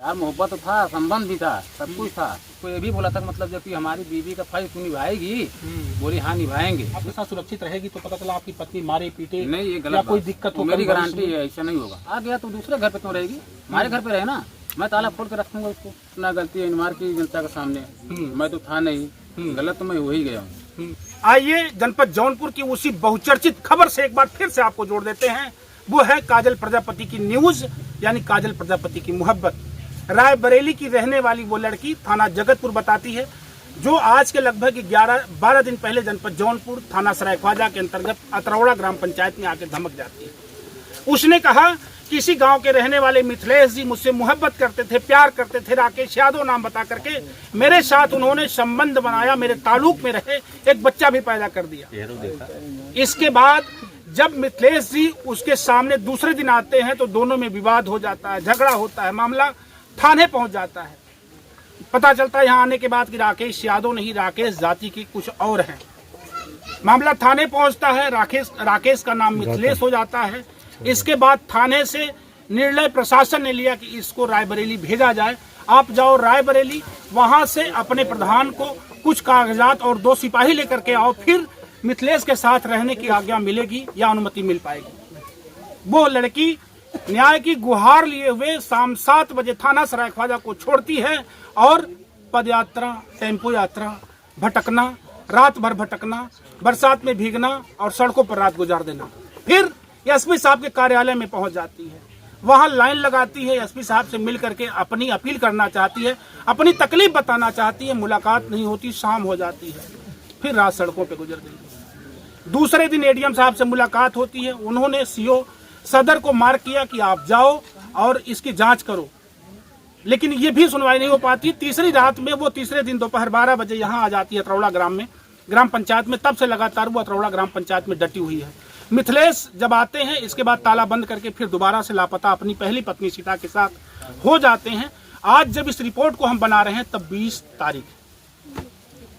प्यार मोहब्बत था, संबंध भी था, सब कुछ था। तो ये भी बोला था मतलब जब कि हमारी बीवी का फर्ज तू निभाएगी, बोली हाँ निभाएंगे। आपके साथ सुरक्षित रहेगी तो पता चला आपकी पत्नी मारे पीटे नहीं, ये गलत या बात। कोई दिक्कत हो, मेरी गारंटी है ऐसा नहीं होगा। आ गया तो दूसरे घर पे क्यों रहेगी, हमारे घर पे रहे ना। मैं ताला खोल के रखूंगा उसको, अपना गलती है मार की जनता के सामने। मैं तो था नहीं, गलत तो मैं हो ही गया हूँ। आइए जनपद जौनपुर की उसी बहुचर्चित खबर से एक बार फिर से आपको जोड़ देते हैं। वो है काजल प्रजापति की न्यूज, यानी काजल प्रजापति की मोहब्बत। रायबरेली की रहने वाली वो लड़की थाना जगतपुर बताती है, जो आज के लगभग 11-12 दिन पहले जनपद जौनपुर थाना सरायख्वाजा के अंतर्गत अतरौड़ा ग्राम पंचायत में आकर धमक जाती है। उसने कहा कि इसी गांव के रहने वाले मिथिलेश जी मुझसे मोहब्बत करते थे, प्यार करते थे। राकेश यादव नाम बता करके मेरे साथ उन्होंने संबंध बनाया, मेरे ताल्लुक में रहे, एक बच्चा भी पैदा कर दिया। इसके बाद जब मिथिलेश जी उसके सामने दूसरे दिन आते हैं तो दोनों में विवाद हो जाता है, झगड़ा होता है, मामला थाने पहुंच जाता है। पता चलता है यहाँ आने के बाद कि राकेश यादव नहीं, राकेश जाति की कुछ और है। मामला थाने पहुंचता है, राकेश का नाम मिथिलेश हो जाता है। इसके बाद थाने से निर्णय प्रशासन ने लिया कि इसको रायबरेली भेजा जाए। आप जाओ रायबरेली, वहां से अपने प्रधान को कुछ कागजात और 2 सिपाही लेकर के आओ, फिर मिथिलेश के साथ रहने की आज्ञा मिलेगी या अनुमति मिल पाएगी। वो लड़की न्याय की गुहार लिए हुए शाम 7 बजे थाना सरायख्वाजा को छोड़ती है और पदयात्रा, टेम्पो यात्रा, भटकना, रात भर भटकना, बरसात में भीगना और सड़कों पर रात गुजार देना। फिर एसपी साहब के कार्यालय में पहुंच जाती है, वहां लाइन लगाती है, एसपी साहब से मिल करके अपनी अपील करना चाहती है, अपनी तकलीफ बताना चाहती है। मुलाकात नहीं होती, शाम हो जाती है, फिर रात सड़कों पे गुजर गई। दूसरे दिन एडीएम साहब से मुलाकात होती है, उन्होंने सीओ सदर को मार्क किया कि आप जाओ और इसकी जांच करो, लेकिन ये भी सुनवाई नहीं हो पाती। तीसरी रात में वो तीसरे दिन दोपहर 12 बजे यहाँ आ जाती है अतरौड़ा ग्राम में, ग्राम पंचायत में। तब से लगातार वो अतरौड़ा ग्राम पंचायत में डटी हुई है। मिथिलेश जब आते हैं, इसके बाद ताला बंद करके फिर दोबारा से लापता अपनी पहली पत्नी सीता के साथ हो जाते हैं। आज जब इस रिपोर्ट को हम बना रहे हैं तब 20 तारीख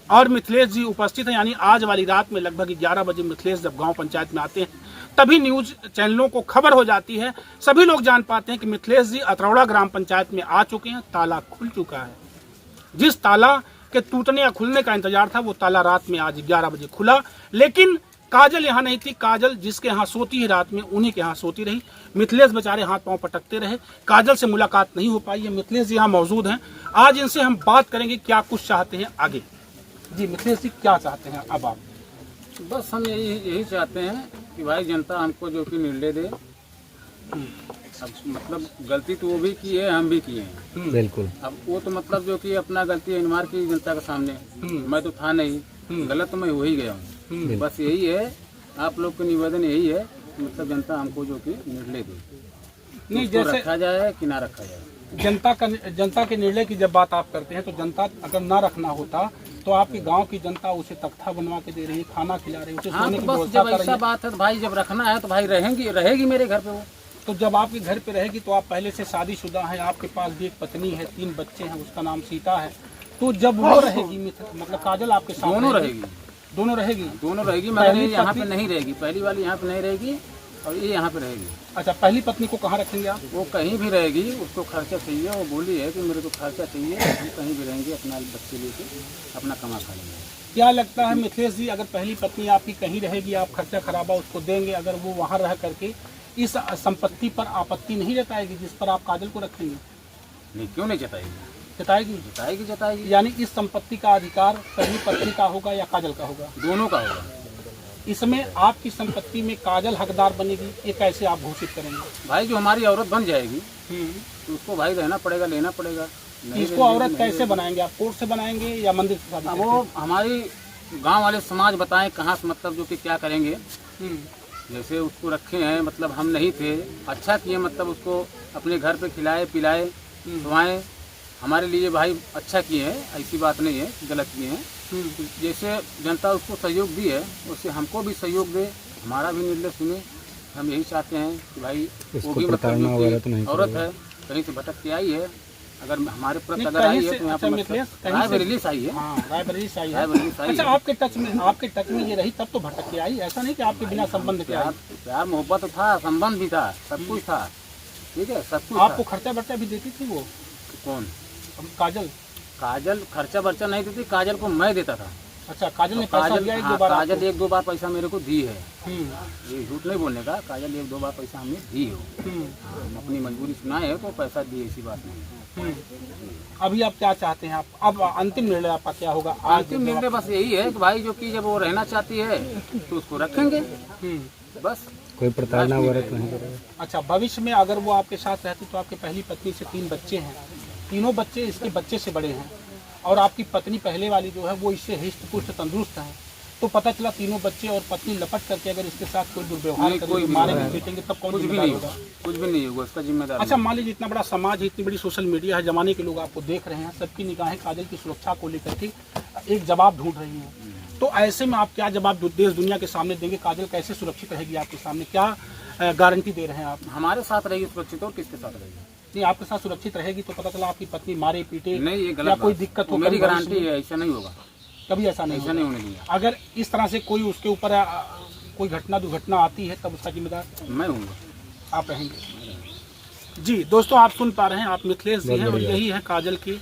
और मिथिलेश जी उपस्थित हैं, यानी आज वाली रात में लगभग 11 बजे मिथिलेश जब गांव पंचायत में आते हैं तभी न्यूज चैनलों को खबर हो जाती है। सभी लोग जान पाते हैं कि मिथिलेश जी अतरौड़ा ग्राम पंचायत में आ चुके हैं, ताला खुल चुका है। जिस ताला के टूटने या खुलने का इंतजार था वो ताला रात में आज 11 बजे खुला, लेकिन काजल यहाँ नहीं थी। काजल जिसके यहाँ सोती है रात में उन्हीं के यहाँ सोती रही। मिथिलेश बेचारे हाथ पांव पटकते रहे, काजल से मुलाकात नहीं हो पाई है। मिथिलेश जी यहाँ मौजूद हैं, आज इनसे हम बात करेंगे क्या कुछ चाहते हैं आगे। जी मिथिलेश जी क्या चाहते हैं अब आप? बस हम यही चाहते हैं कि भाई जनता हमको जो कि निर्णय दे। अब मतलब गलती तो वो भी की है, हम भी किए हैं, बिल्कुल। अब वो तो मतलब जो कि अपना गलती है मार की जनता के सामने। मैं तो था नहीं, गलत तो मैं हो ही गया हूँ। बस यही है, आप लोग का निवेदन यही है, मतलब जनता हमको जो कि निर्णय दे, नहीं जैसे रखा जाए कि ना रखा जाए। जनता के निर्णय की जब बात आप करते हैं तो जनता अगर ना रखना होता तो आपके गांव की जनता उसे तख्ता बनवा के दे रही है, खाना खिला रही है, उसे सोने की व्यवस्था कर रही है। ऐसा बात है तो भाई जब रखना है तो भाई रहेगी मेरे घर पे वो। तो जब आपके घर पे रहेगी तो आप पहले से शादीशुदा हैं, आपके पास भी एक पत्नी है, 3 बच्चे हैं, उसका नाम सीता है। तो जब वो रहेगी, मतलब काजल आपके साथ दोनों रहेगी। मगर ये यहाँ पे नहीं रहेगी, पहली वाली यहाँ पे नहीं रहेगी और ये यहाँ पे रहेगी। अच्छा, पहली पत्नी को कहाँ रखेंगे आप? वो कहीं भी रहेगी, उसको खर्चा चाहिए। वो बोली है कि मेरे को खर्चा चाहिए, हम कहीं भी रहेंगे, अपना बच्चे लेके अपना कमा खा लेंगे। क्या लगता है मिथिलेश जी, अगर पहली पत्नी आपकी कहीं रहेगी, आप खर्चा खराबा उसको देंगे, अगर वो वहाँ रह करके इस संपत्ति पर आपत्ति नहीं जताएगी जिस पर आप काजल को रखेंगे? नहीं, क्यों नहीं जताएगी? जताएगी। यानी इस संपत्ति का अधिकार पहली पत्नी का होगा या काजल का होगा? दोनों का होगा। इसमें आपकी संपत्ति में काजल हकदार बनेगी, ये कैसे आप घोषित करेंगे? भाई जो हमारी औरत बन जाएगी तो उसको भाई रहना पड़ेगा, लेना पड़ेगा। इसको औरत कैसे बनाएंगे आप? कोर्ट से बनाएंगे या मंदिर से शादी? वो हमारी गांव वाले समाज बताएं कहाँ से, मतलब जो कि क्या करेंगे। जैसे उसको रखे हैं, मतलब हम नहीं थे, अच्छा किए, मतलब उसको अपने घर पे खिलाए पिलाए धुआएं, हमारे लिए भाई अच्छा किए हैं, ऐसी बात नहीं है, गलत किए हैं। जैसे जनता उसको सहयोग दी है उससे हमको भी सहयोग दे, हमारा भी निर्णय सुने। हम यही चाहते हैं कि भाई वो भी मतलब औरत है, कहीं से भटक के आई है, अगर हमारे प्रति अगर आई है तो यहाँ पर रायबरेली से आई है। रायबरेली से आई है। अच्छा, आपके टच में ये रही तब तो भटक के आई, ऐसा नहीं कि आपके बिना संबंध के आई? प्यार मोहब्बत था, संबंध भी था, सब कुछ था, ठीक है, सब कुछ। आपको खर्चा बर्चा भी देती थी वो? कौन? अब काजल? काजल खर्चा वर्चा नहीं देती, काजल को मैं देता था। अच्छा, काजल ने पैसा दिया एक दो बार काजल आपको? 1-2 बार पैसा मेरे को दी है, हम्म, ये झूठ नहीं बोलने का। काजल 1-2 बार पैसा हमें दी हो। हम अपनी मजबूरी सुनाए है तो पैसा दिए, ऐसी बात नहीं है। अभी आप क्या चाहते हैं? आप अब अंतिम निर्णय आपका क्या होगा? अंतिम निर्णय बस यही है कि भाई जो कि जब वो रहना चाहती है तो उसको रखेंगे, बस। कोई प्रताड़ना वगैरह नहीं करेगा। अच्छा, भविष्य में अगर वो आपके साथ रहती तो आपके पहली पत्नी से 3 बच्चे हैं, तीनों बच्चे इसके बच्चे से बड़े हैं, और आपकी पत्नी पहले वाली जो है वो इससे हिष्ट पुष्ट तंदुरुस्त है, तो पता चला तीनों बच्चे और पत्नी लपट करके अगर इसके साथ कोई दुर्व्यवहार करेंगे, मारेंगे पीटेंगे, तब कौन कुछ भी जिम्मेदार नहीं होगा? होगा, कुछ भी नहीं होगा, उसका जिम्मेदार। अच्छा, मान लीजिए इतना बड़ा समाज है, इतनी बड़ी सोशल मीडिया है, जमाने के लोग आपको देख रहे हैं, सबकी निगाहें काजल की सुरक्षा को लेकर के एक जवाब ढूंढ रही हैं, तो ऐसे में आप क्या जवाब देश दुनिया के सामने देंगे? काजल कैसे सुरक्षित रहेगी आपके सामने? क्या गारंटी दे रहे हैं आप? हमारे साथ रहेगी सुरक्षित, और किसके साथ रहेगी? नहीं, आपके साथ सुरक्षित रहेगी तो पता चला आपकी पत्नी मारे पीटे नहीं, ये या गलत कोई बात। दिक्कत हो, मेरी कभी गारंटी भविष्य में? है, ऐसा नहीं होगा, कभी ऐसा नहीं ऐसा होगा। नहीं होने दिया। अगर इस तरह से कोई उसके ऊपर कोई घटना दुर्घटना आती है तब उसका जिम्मेदार मैं हूँगा। आप रहेंगे। जी दोस्तों, आप सुन पा रहे हैं, आप मिथिलेश जी हैं, और यही है काजल के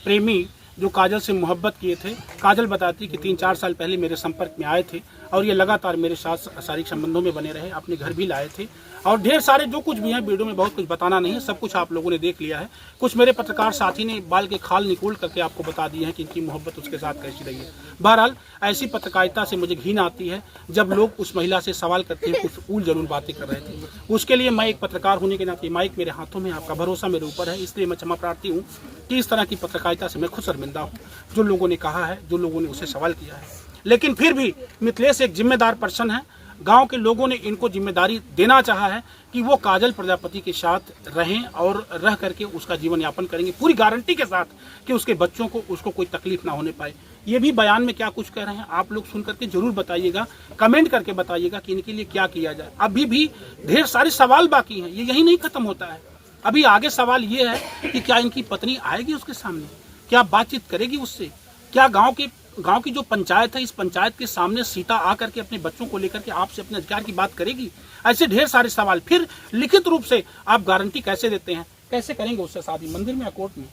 प्रेमी जो काजल से मोहब्बत किए थे। काजल बताती कि 3-4 साल पहले मेरे संपर्क में आए थे और ये लगातार मेरे साथ शारीरिक संबंधों में बने रहे, अपने घर भी लाए थे, और ढेर सारे जो कुछ भी है वीडियो में बहुत कुछ बताना नहीं है, सब कुछ आप लोगों ने देख लिया है। कुछ मेरे पत्रकार साथी ने बाल के खाल निकोल करके आपको बता दिए हैं कि इनकी मोहब्बत उसके साथ कैसी रही है। बहरहाल ऐसी पत्रकारिता से मुझे घिन आती है जब लोग उस महिला से सवाल करते हैं, कुछ ऊल जलूल बातें कर रहे थे। उसके लिए मैं एक पत्रकार होने के नाते, माइक मेरे हाथों में, आपका भरोसा मेरे ऊपर है, इसलिए मैं क्षमा प्रार्थी हूँ कि इस तरह की पत्रकारिता से मैं खुद शर्मिंदा हूँ, जो लोगों ने कहा है, जो लोगों ने उसे सवाल किया है। लेकिन फिर भी मिथिलेश एक जिम्मेदार पर्सन है, गांव के लोगों ने इनको जिम्मेदारी देना चाहा है कि वो काजल प्रजापति के साथ रहें और रह करके उसका जीवन यापन करेंगे, पूरी गारंटी के साथ कि उसके बच्चों को, उसको कोई तकलीफ ना होने पाए। ये भी बयान में क्या कुछ कह रहे हैं आप लोग सुन करके जरूर बताइएगा, कमेंट करके बताइएगा कि इनके लिए क्या किया जाए। अभी भी ढेर सारे सवाल बाकी हैं, ये यही नहीं खत्म होता है। अभी आगे सवाल ये है कि क्या इनकी पत्नी आएगी उसके सामने, क्या बातचीत करेगी उससे, क्या गांव की जो पंचायत है, इस पंचायत के सामने सीता आकर के अपने बच्चों को लेकर के आपसे अपने अधिकार की बात करेगी? ऐसे ढेर सारे सवाल। फिर लिखित रूप से आप गारंटी कैसे देते हैं, कैसे करेंगे उससे शादी, मंदिर में या कोर्ट में?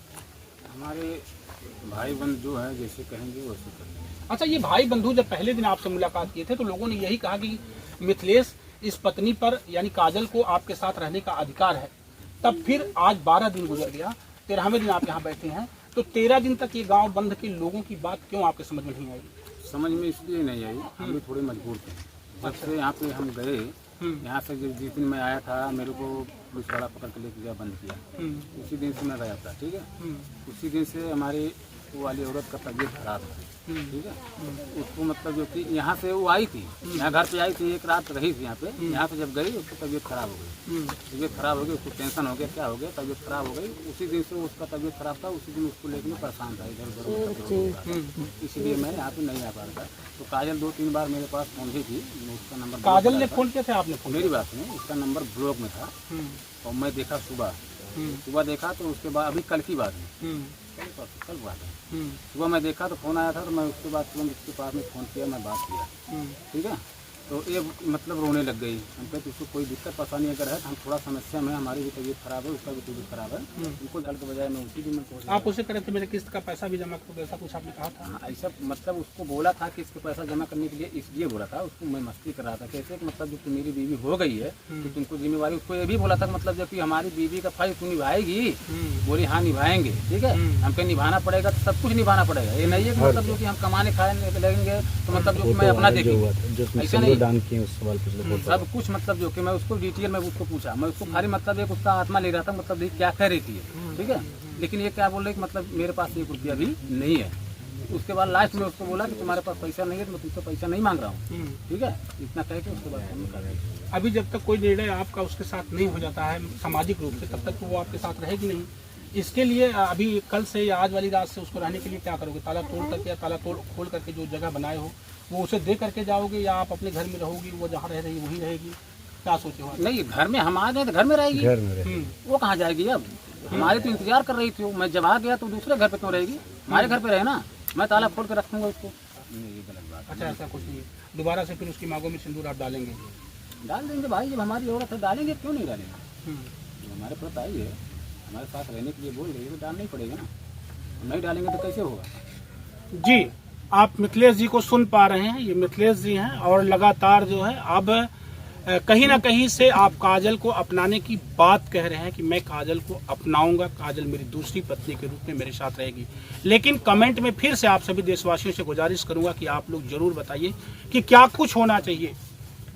हमारे भाई बंधु जो है जैसे कहेंगे वैसे करेंगे। अच्छा, ये भाई बंधु जब पहले दिन आपसे मुलाकात किए थे तो लोगों ने यही कहा कि मिथिलेश, इस पत्नी पर यानी काजल को आपके साथ रहने का अधिकार है। तब फिर आज 12 दिन गुजर गया, 13वें दिन आप यहाँ बैठे हैं, तो 13 दिन तक ये गांव बंद के लोगों की बात क्यों आपके समझ में नहीं आई? समझ में इसलिए नहीं आई, हम भी थोड़े मजबूर थे। जब से यहाँ पे हम गए, यहाँ से जिस दिन मैं आया था, मेरे को पुलिस वाला पकड़ के लेके गया, बंद किया, उसी दिन से मैं गया था। ठीक है, उसी दिन से हमारी वो वाली औरत का तबीयत खराब है। ठीक है, उसको मतलब जो कि यहाँ से वो आई थी, यहाँ घर पे आई थी, एक रात रही थी यहाँ पे। यहाँ से जब गई उसकी तबीयत खराब हो गई, तबीयत खराब हो गई, उसको टेंशन हो गया, क्या हो गया, तबीयत खराब हो गई। उसी दिन से उसका तबीयत खराब था, उसी दिन उसको लेकर परेशान था, इधर उधर, इसलिए मैं यहाँ पे नहीं आ पा रहा था। तो काजल 2-3 बार मेरे पास फोन भी थी, उसका नंबर काजल ने फोन किया था, आपने फोन? मेरी बात नहीं, उसका नंबर ब्लॉक में था, और मैं देखा सुबह देखा, तो उसके बाद अभी कल की बात है, कल बात है, सुबह मैं देखा तो फोन आया था, तो मैं उसके बाद तुरंत उसके पास में फोन किया, मैं बात किया। ठीक है, तो ये मतलब रोने लग गई। हम कहते उसको कोई दिक्कत परेशानी अगर है तो हम थोड़ा समस्या में, हमारी भी तबीयत खराब है, उसका भी तबीयत खराब है, उनको डाल के बजाय मैं उसी दिन में आप उसे करे थे मेरे किस्त का पैसा भी जमा करो, ऐसा कुछ आपने कहा था? हाँ, ऐसा मतलब उसको बोला था कि इसके पैसा जमा करने के लिए, इसलिए बोला था उसको, मैं मस्ती कर रहा था। कैसे कि मतलब जब मेरी बीवी हो गई है तो तुमको जिम्मेवारी, उसको ये भी बोला था मतलब जब कि हमारी बीवी का फर्ज तू निभाएगी, बोली हाँ निभाएंगे। ठीक है, हमको निभाना पड़ेगा, तो सब कुछ निभाना पड़ेगा। ये नहीं है कि मतलब जो कि हम कमाने खाने लगेंगे तो मतलब जो मैं अपना देखूंगा, ऐसा नहीं। सब कुछ मतलब जो कि मैं उसको डिटेल में उसको पूछा, मैं उसको खाली मतलब एक उसका आत्मा ले रहा था, मतलब क्या कह रही थी। ठीक है, लेकिन ये क्या बोल रहे कि मतलब मेरे पास 1 रुपया भी नहीं है। उसके बाद लास्ट में उसको बोला कि तुम्हारे पास पैसा नहीं है तो मैं तुमसे पैसा नहीं मांग रहा हूँ। ठीक है, इतना कह के उसके बाद फोन कर रहे हैं। अभी जब तक कोई निर्णय आपका उसके साथ नहीं हो जाता है सामाजिक रूप से, तब तक तो वो आपके साथ रहेगी नहीं। इसके लिए अभी कल से या आज वाली रात से उसको रहने के लिए क्या करोगे? ताला तोड़ करके या ताला खोल करके जो जगह बनाए हो वो उसे दे करके जाओगे, या आप अपने घर में रहोगी, वो जहाँ रह रही वहीं रहेगी? क्या सोचे हो? नहीं, घर में हम आ गए तो घर में रहेगी, वो कहाँ जाएगी? अब हमारे तो इंतजार कर रही थी, मैं जब आ गया तो दूसरे घर पे क्यों रहेगी? हमारे घर पे रहे ना, मैं ताला खोल के रखूंगा उसको। ये गलत बात। अच्छा, ऐसा कुछ नहीं है। दोबारा से फिर उसकी मांगों में सिंदूर आप डालेंगे? डाल देंगे भाई, जब हमारी औरत है डालेंगे, क्यों नहीं डालेंगे? हमारे प्रत आई है, हमारे साथ रहने के लिए बोल रही है तो डालना ही पड़ेगा ना, नहीं डालेंगे तो कैसे होगा। जी, आप मिथिलेश जी को सुन पा रहे हैं, ये मिथिलेश जी हैं और लगातार जो है अब कहीं ना कहीं से आप काजल को अपनाने की बात कह रहे हैं कि मैं काजल को अपनाऊंगा, काजल मेरी दूसरी पत्नी के रूप में मेरे साथ रहेगी। लेकिन कमेंट में फिर से आप सभी देशवासियों से गुजारिश करूंगा कि आप लोग जरूर बताइए कि क्या कुछ होना चाहिए,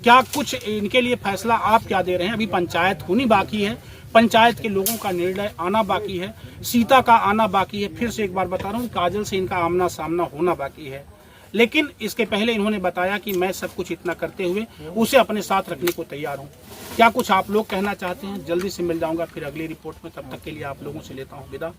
क्या कुछ इनके लिए फैसला आप क्या दे रहे हैं। अभी पंचायत होनी बाकी है, पंचायत के लोगों का निर्णय आना बाकी है, सीता का आना बाकी है। फिर से एक बार बता रहा हूँ, काजल से इनका आमना सामना होना बाकी है। लेकिन इसके पहले इन्होंने बताया कि मैं सब कुछ इतना करते हुए उसे अपने साथ रखने को तैयार हूँ। क्या कुछ आप लोग कहना चाहते हैं? जल्दी से मिल जाऊंगा फिर अगली रिपोर्ट में, तब तक के लिए आप लोगों से लेता हूँ विदा।